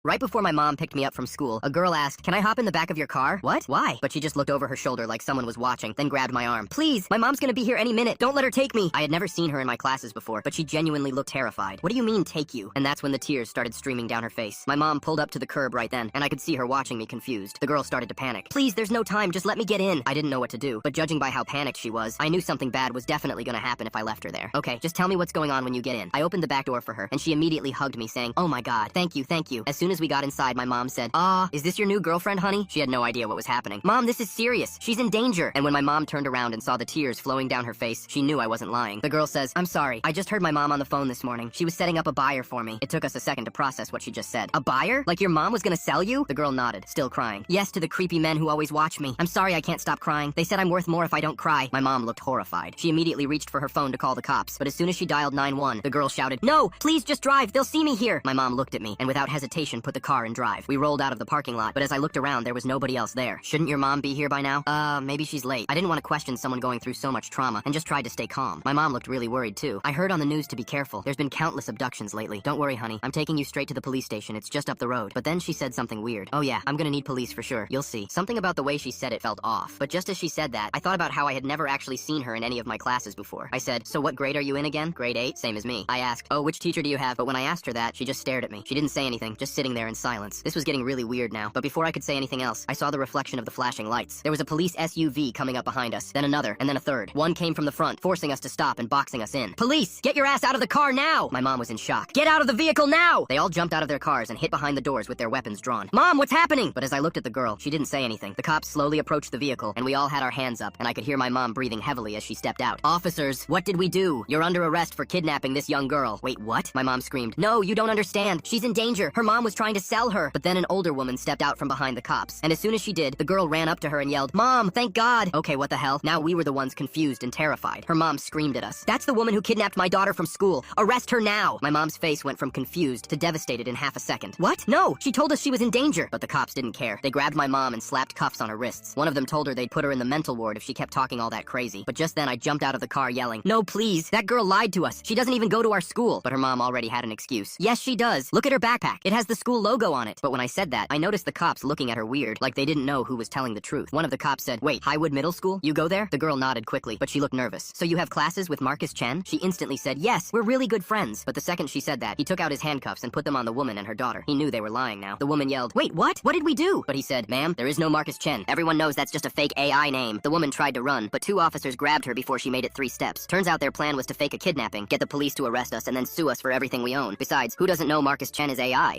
Right before my mom picked me up from school, a girl asked, "Can I hop in the back of your car?" What? Why? But she just looked over her shoulder like someone was watching, then grabbed my arm. "Please, my mom's gonna be here any minute. Don't let her take me." I had never seen her in my classes before, but she genuinely looked terrified. "What do you mean, take you?" And that's when the tears started streaming down her face. My mom pulled up to the curb right then, and I could see her watching me confused. The girl started to panic. "Please, there's no time. Just let me get in." I didn't know what to do, but judging by how panicked she was, I knew something bad was definitely gonna happen if I left her there. "Okay, just tell me what's going on when you get in." I opened the back door for her, and she immediately hugged me, saying, "Oh my God, thank you, thank you." As soon as we got inside, my mom said, Is this your new girlfriend, honey?" She had no idea what was happening. "Mom, this is serious. She's in danger." And when my mom turned around and saw the tears flowing down her face, she knew I wasn't lying. The girl says, "I'm sorry. I just heard my mom on the phone this morning. She was setting up a buyer for me." It took us a second to process what she just said. "A buyer? Like your mom was gonna sell you?" The girl nodded, still crying. "Yes, to the creepy men who always watch me. I'm sorry I can't stop crying. They said I'm worth more if I don't cry." My mom looked horrified. She immediately reached for her phone to call the cops, but as soon as she dialed 911, the girl shouted, "No, please just drive. They'll see me here." My mom looked at me and without hesitation put the car in drive. We rolled out of the parking lot, but as I looked around, there was nobody else there. "Shouldn't your mom be here by now?" Maybe she's late." I didn't want to question someone going through so much trauma and just tried to stay calm. My mom looked really worried too. "I heard on the news to be careful. There's been countless abductions lately. Don't worry, honey. I'm taking you straight to the police station. It's just up the road." But then she said something weird. "Oh yeah, I'm gonna need police for sure. You'll see." Something about the way she said it felt off. But just as she said that, I thought about how I had never actually seen her in any of my classes before. I said, "So what grade are you in again?" "Grade 8, same as me." I asked, "Oh, which teacher do you have?" But when I asked her that, she just stared at me. She didn't say anything, just sitting there in silence. This was getting really weird now. But before I could say anything else, I saw the reflection of the flashing lights. There was a police SUV coming up behind us, then another, and then a third. One came from the front, forcing us to stop and boxing us in. "Police, get your ass out of the car now!" My mom was in shock. "Get out of the vehicle now!" They all jumped out of their cars and hid behind the doors with their weapons drawn. "Mom, what's happening?" But as I looked at the girl, she didn't say anything. The cops slowly approached the vehicle, and we all had our hands up, and I could hear my mom breathing heavily as she stepped out. "Officers, what did we do? You're under arrest for kidnapping this young girl." "Wait, what?" My mom screamed. "No, you don't understand. She's in danger. Her mom was trying to sell her." But then an older woman stepped out from behind the cops, and as soon as she did, the girl ran up to her and yelled, "Mom, thank God." Okay, what the hell? Now we were the ones confused and terrified. Her mom screamed at us, "That's the woman who kidnapped my daughter from school. Arrest her now." My mom's face went from confused to devastated in half a second. "What? No, she told us she was in danger." But the cops didn't care. They grabbed my mom and slapped cuffs on her wrists. One of them told her they'd put her in the mental ward if she kept talking all that crazy. But just then I jumped out of the car yelling, "No, please. That girl lied to us. She doesn't even go to our school." But her mom already had an excuse. "Yes, she does. Look at her backpack. It has the school logo on it." But when I said that, I noticed the cops looking at her weird, like they didn't know who was telling the truth. One of the cops said, "Wait, Highwood Middle School? You go there?" The girl nodded quickly, but she looked nervous. "So you have classes with Marcus Chen?" She instantly said, "Yes, we're really good friends." But the second she said that, he took out his handcuffs and put them on the woman and her daughter. He knew they were lying now. The woman yelled, "Wait, what? What did we do?" But he said, "Ma'am, there is no Marcus Chen. Everyone knows that's just a fake AI name." The woman tried to run, but 2 officers grabbed her before she made it 3 steps. Turns out their plan was to fake a kidnapping, get the police to arrest us, and then sue us for everything we own. Besides, who doesn't know Marcus Chen is AI?